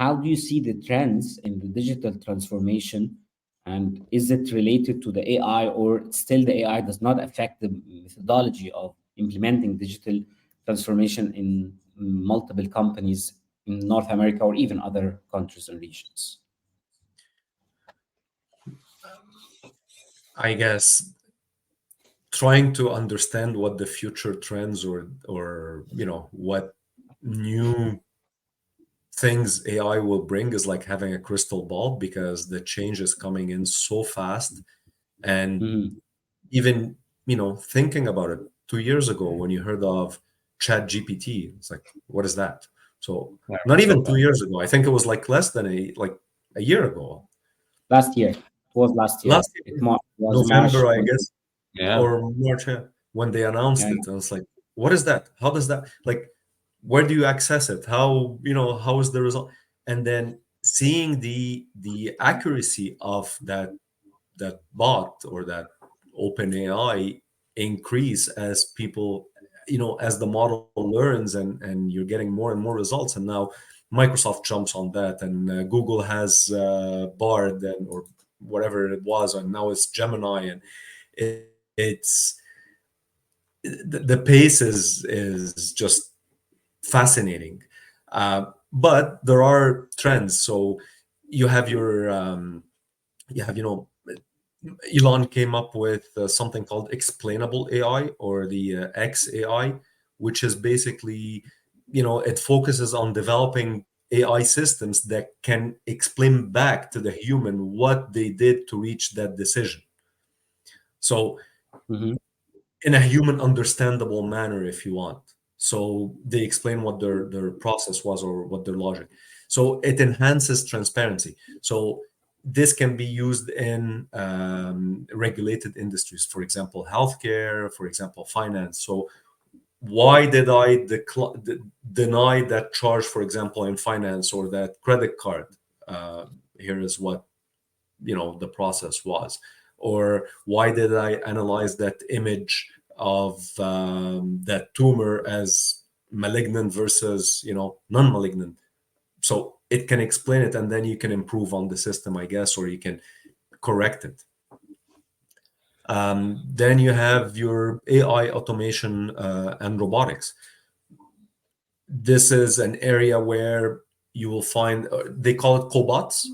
How do you see the trends in the digital transformation? And is it related to the AI, or still the AI does not affect the methodology of implementing digital transformation in multiple companies in North America or even other countries and regions? I guess trying to understand what the future trends, or what new things AI will bring, is like having a crystal ball, because the change is coming in so fast. And Mhm. even thinking about it, 2 years ago when you heard of Chat GPT, it's like, what is that? So Yeah, not even so 2 years ago, I think it was like less than a year ago. Last year. It was last year. Last It year, was March November, I 20. guess, yeah. or March, yeah, when they Yeah. announced it. I was like, what is that? How does that, like, where do you access it? How is the result? And then seeing the accuracy of that bot, or that open AI, increase as people, as the model learns, and you're getting more and more results. And now Microsoft jumps on that, and Google has Bard, and or whatever it was, and now it's Gemini, and it's the pace is just fascinating. But there are trends. So you have your you have, Elon came up with something called explainable AI, or the XAI, which is basically, it focuses on developing AI systems that can explain back to the human what they did to reach that decision. So Mhm. in a human understandable manner, if you want. So they explain what their process was, or what their logic. So it enhances transparency. So this can be used in regulated industries, for example, healthcare, for example, finance. So why did I deny that charge, for example, in finance, or that credit card? Here is what the process was. Or why did I analyze that image of that tumor as malignant versus non-malignant? So it can explain it, and then you can improve on the system, I guess, or you can correct it. Then you have your AI automation and robotics. This is an area where you will find, they call it cobots.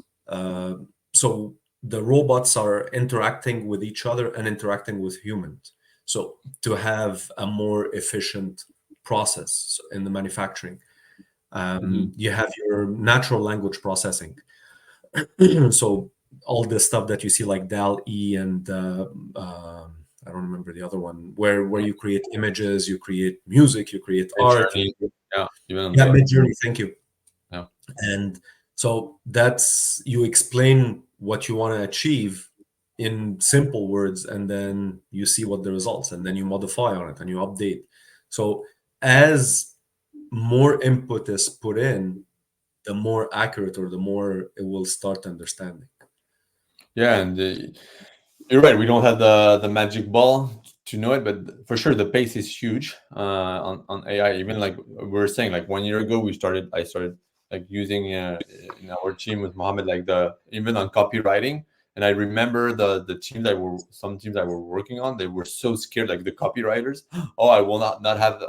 So the robots are interacting with each other and interacting with humans. So to have a more efficient process in the manufacturing. Mhm. You have your natural language processing. So all the stuff that you see, like DAL-E, and I don't remember the other one, where you create images, you create music, you create art, Journey. Yeah, even on yeah, the Midjourney. Thank you. yeah. And so that's, you explain what you want to achieve in simple words, and then you see what the results, and then you modify on it and you update. So as more input is put in, the more accurate, or the more it will start understanding. Yeah, and you're right. We don't have the magic ball to know it, but for sure the pace is huge on AI. Even like we were saying, like 1 year ago, I started like using in our team with Mohamed, like the even on copywriting. And I remember the teams that were some teams that were working on, they were so scared, like the copywriters. Oh, I will not have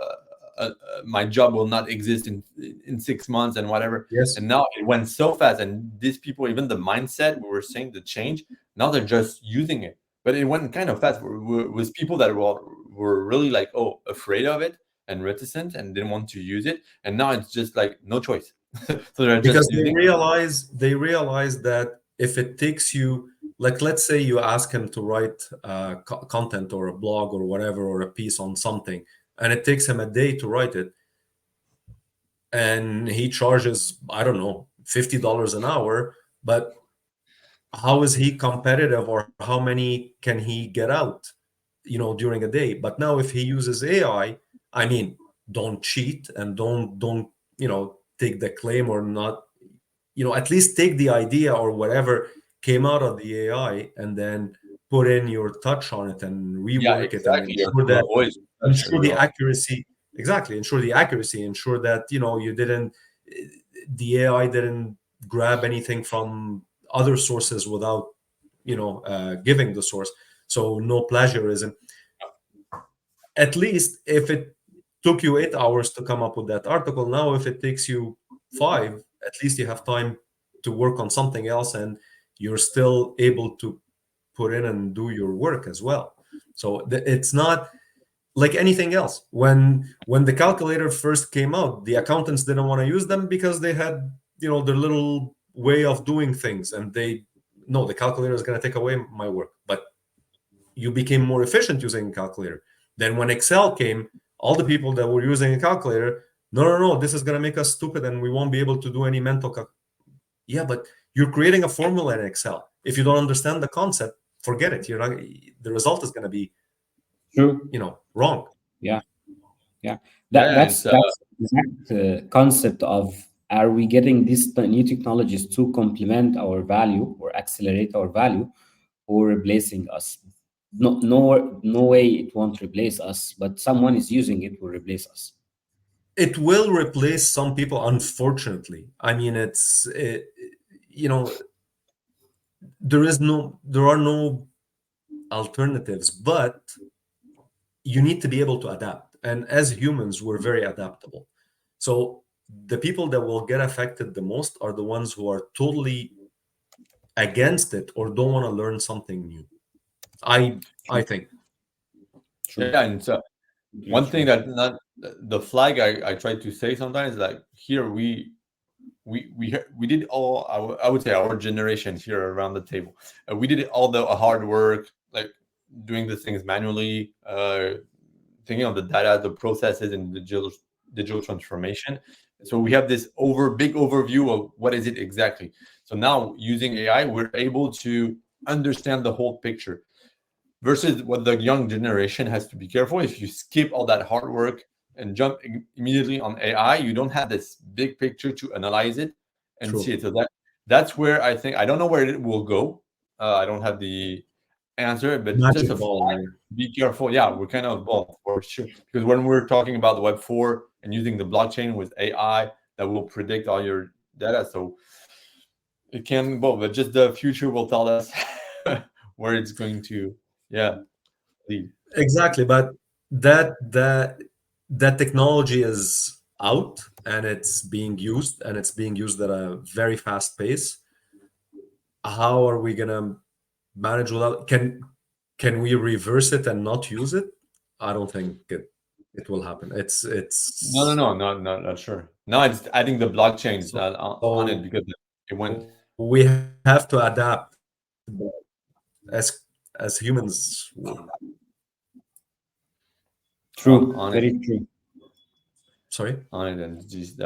my job will not exist in 6 months and whatever. Yes, And now it went so fast, and these people, even the mindset we were saying, the change, now they're just using it. But it went kind of fast with people that were really like, oh, afraid of it and reticent and didn't want to use it. And now it's just like no choice. So they're just because using. they realize that if it takes you, like, let's say you ask him to write content, or a blog, or whatever, or a piece on something, and it takes him a day to write it, and he charges, I don't know, $50 an hour. But how is he competitive, or how many can he get out, during a day? But now if he uses AI, I mean, don't cheat, and don't take the claim, or not, at least take the idea or whatever came out of the AI, and then put in your touch on it, and Yeah, rework it, and exactly. ensure Your that, voice touch as ensure the well. accuracy. Exactly, ensure the accuracy, ensure that you didn't, the AI didn't grab anything from other sources without giving the source. So no plagiarism. At least if it took you 8 hours to come up with that article, now if it takes you five, at least you have time to work on something else, and you're still able to put in and do your work as well. So it's not like anything else. When the calculator first came out, the accountants didn't want to use them because they had their little way of doing things, and they, no, the calculator is going to take away my work. But you became more efficient using a calculator. Then when Excel came, all the people that were using a calculator, no, no, no, this is going to make us stupid, and we won't be able to do any mental yeah, but you're creating a formula in Excel. If you don't understand the concept, forget it. You're not, the result is going to be True. wrong. Yeah. Yeah. Yeah, yeah, That's exact concept of, are we getting these new technologies to complement our value or accelerate our value, or replacing us? No way it won't replace us, but someone is using it will replace us. It will replace some people, unfortunately. I mean, you know, there are no alternatives, but you need to be able to adapt. And as humans, we're very adaptable. So the people that will get affected the most are the ones who are totally against it or don't want to learn something new. I think. True. Yeah, and one That's thing right. that not the flag I try to say sometimes, like here we did all I would say our generation here around the table, we did all the hard work, like doing the things manually, thinking of the data, the processes, and digital transformation. So we have this big overview of what is it exactly. So now using AI, we're able to understand the whole picture. Versus what the young generation has to be careful. If you skip all that hard work and jump immediately on AI, you don't have this big picture to analyze it and see True. it. So that's where I think I don't know where it will go. I don't have the answer, but just Magic a ball. flag. Be careful. Yeah, we're kind of both for sure. Because when we're talking about the Web 4 and using the blockchain with AI that will predict all your data, so it can both. But just the future will tell us where it's going to. Yeah, lead. Exactly, but that that that technology is out and it's being used at a very fast pace. How are we gonna manage without? Can we reverse it and not use it? I don't think it will happen. No, no, It's no, not sure. No, it's adding the blockchains on it so because it went we have to adapt as humans. True. on it, Very true. Sorry. and just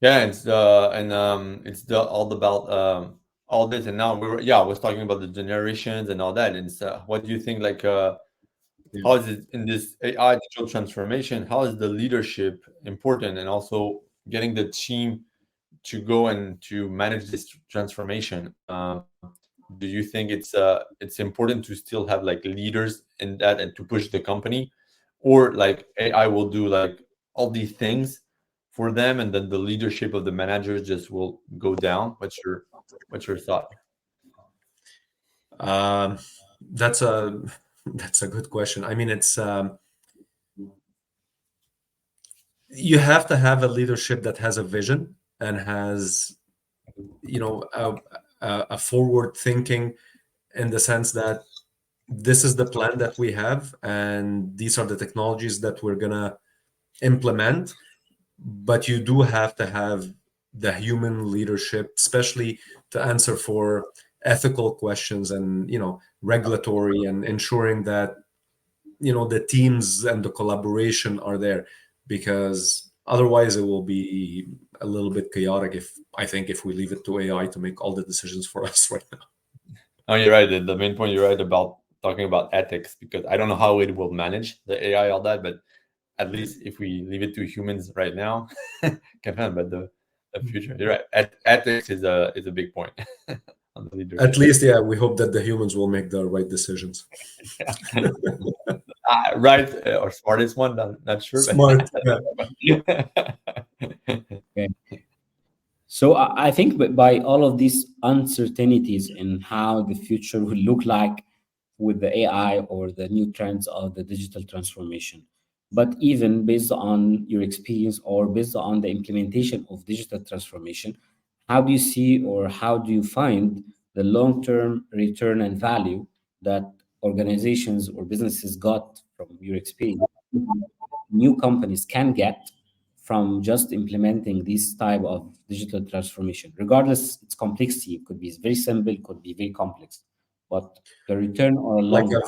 yeah, it's the all about all this, and now I was talking about the generations and all that, and what do you think like Yeah. how is it in this AI digital transformation? How is the leadership important, and also getting the team to go and to manage this transformation? Do you think it's important to still have like leaders in that and to push the company, or like AI will do like all these things for them, and then the leadership of the managers just will go down? What's your thought? Um, that's a that's a good question. I mean, it's you have to have a leadership that has a vision and has a forward thinking in the sense that this is the plan that we have and these are the technologies that we're gonna implement. But you do have to have the human leadership, especially to answer for ethical questions and regulatory and ensuring that the teams and the collaboration are there, because otherwise it will be a little bit chaotic if I think if we leave it to AI to make all the decisions for us right now. Oh, you're right. The main point you're right about talking about ethics, because I don't know how it will manage the AI, all that, but at least if we leave it to humans right now, can happen. But the future, you're right. Ethics is a big point on the At leadership. least, yeah, we hope that the humans will make the right decisions. Yeah. Right, or smartest one, not sure, Smart. Yeah. but Okay. So I think by all of these uncertainties in how the future will look like with the AI or the new trends of the digital transformation, but even based on your experience or based on the implementation of digital transformation, how do you see or how do you find the long-term return and value that organizations or businesses got from your experience? New companies can get from just implementing this type of digital transformation, regardless its complexity. It could be very simple, it could be very complex, but the return or a Like long run.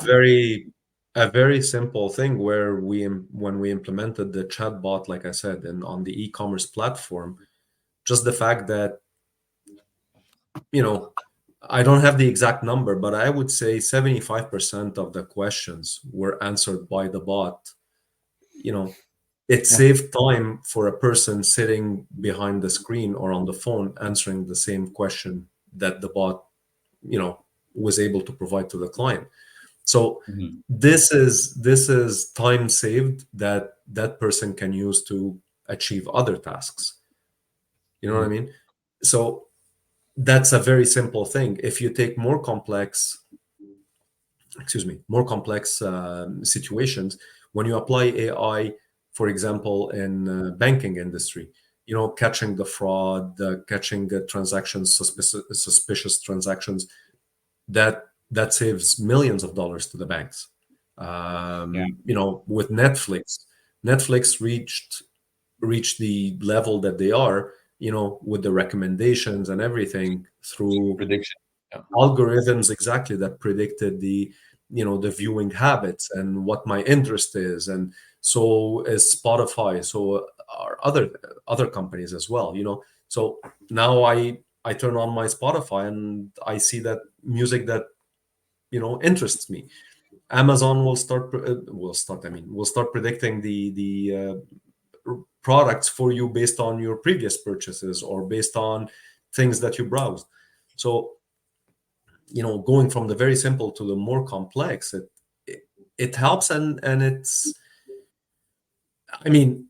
a very simple thing where when we implemented the chatbot, like I said, and on the e-commerce platform, just the fact that you know I don't have the exact number, but I would say 75% of the questions were answered by the bot. You know, it yeah, saved time for a person sitting behind the screen or on the phone answering the same question that the bot, was able to provide to the client. So Mhm. this is time saved that that person can use to achieve other tasks. You know what I Mhm. mean? So that's a very simple thing. If you take more complex, excuse me, more complex situations, when you apply AI, for example, in banking industry, catching the fraud, catching transactions, suspicious transactions, that saves millions of dollars to the banks. Yeah. With Netflix reached the level that they are, with the recommendations and everything through Prediction. Yeah. algorithms exactly that predicted the viewing habits and what my interest is. And so is Spotify, so are other companies as well. So now I turn on my Spotify and I see that music that interests me. Amazon will start predicting the products for you based on your previous purchases or based on things that you browsed. So going from the very simple to the more complex, it helps. And it's, I mean,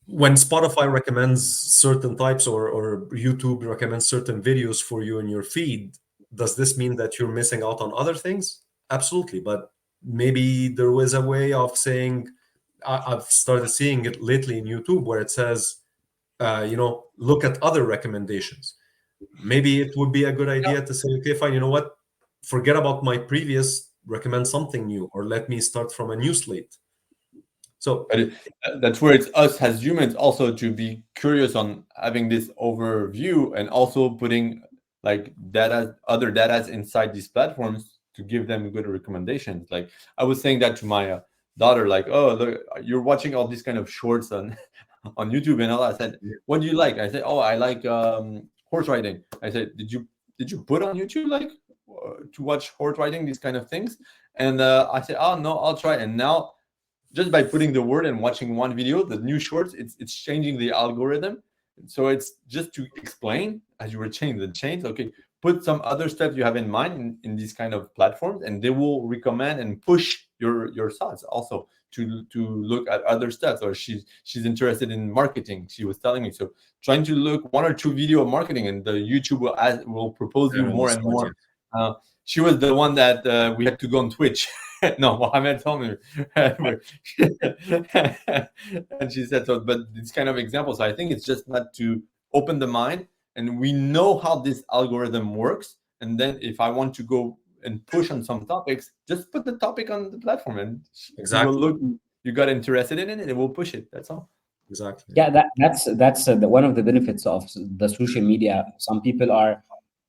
when Spotify recommends certain types, or YouTube recommends certain videos for you in your feed, does this mean that you're missing out on other things? Absolutely. But maybe there was a way of saying, I've started seeing it lately in YouTube where it says, look at other recommendations. Maybe it would be a good idea to say, okay, fine, you know what? Forget about my previous, recommend something new, or let me start from a new slate. So But that's where it's us as humans also to be curious on having this overview and also putting like data, other data inside these platforms to give them good recommendations. Like I was saying that to my daughter, like, oh, look, you're watching all these kind of shorts on on YouTube and all. I said, what do you like? I said, oh, I like horse riding. I said, did you put on YouTube like to watch horse riding, these kind of things? And I said, oh no, I'll try. And now just by putting the word and watching one video, the new shorts, it's changing the algorithm. So it's just to explain as you were changing the chains. Okay, put some other steps you have in mind in these kind of platforms, and they will recommend and push your thoughts also to look at other steps. Or she's interested in marketing. She was telling me so. Trying to look one or two video of marketing, and the YouTube will propose you and on the more and side, more. yeah. Uh, she was the one that we had to go on Twitch. No, Mohamed told me. And she said so. But these kind of examples, I think it's just not to open the mind, and we know how this algorithm works. And then if I want to go and push on some topics, just put the topic on the platform, and you will Exactly. look. You got interested in it, and it will push it. That's all. Exactly. Yeah, that's one of the benefits of the social media. Some people are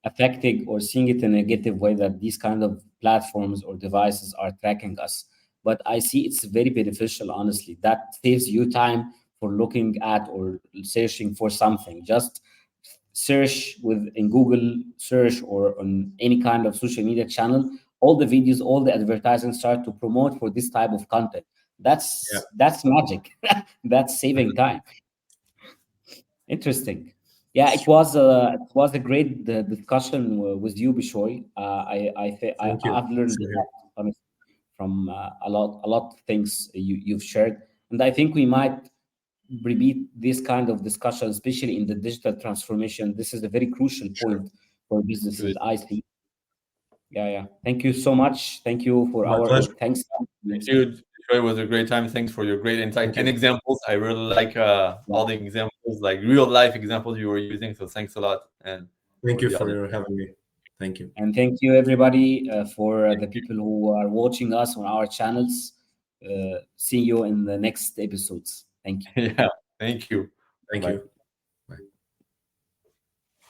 affecting or seeing it in a negative way, that these kind of platforms or devices are tracking us. But I see it's very beneficial, honestly. That saves you time for looking at or searching for something. Just search in Google search or on any kind of social media channel, all the videos, all the advertising start to promote for this type of content. Yeah. That's magic. That's saving time. Interesting. Yeah, it was a great discussion with you, Bishoy. Thank you. I've learned Same a here. lot, honestly, from a lot of things you've shared, and I think we might repeat this kind of discussion, especially in the digital transformation. This is a very crucial Sure. point for businesses, Good. I think. Yeah, yeah. Thank you so much. Thank you for My our, or pleasure. thanks. Thank you. It was a great time. Thanks for your great insight Thank and you. examples. I really like Yeah. all the examples, like real life examples you were using. So thanks a lot, and Thank for you the for audience. having me. Thank you. And thank you, everybody, for the people who are watching us on our channels. See you in the next episodes. Thank you. Yeah. Thank you. Thank Bye. you.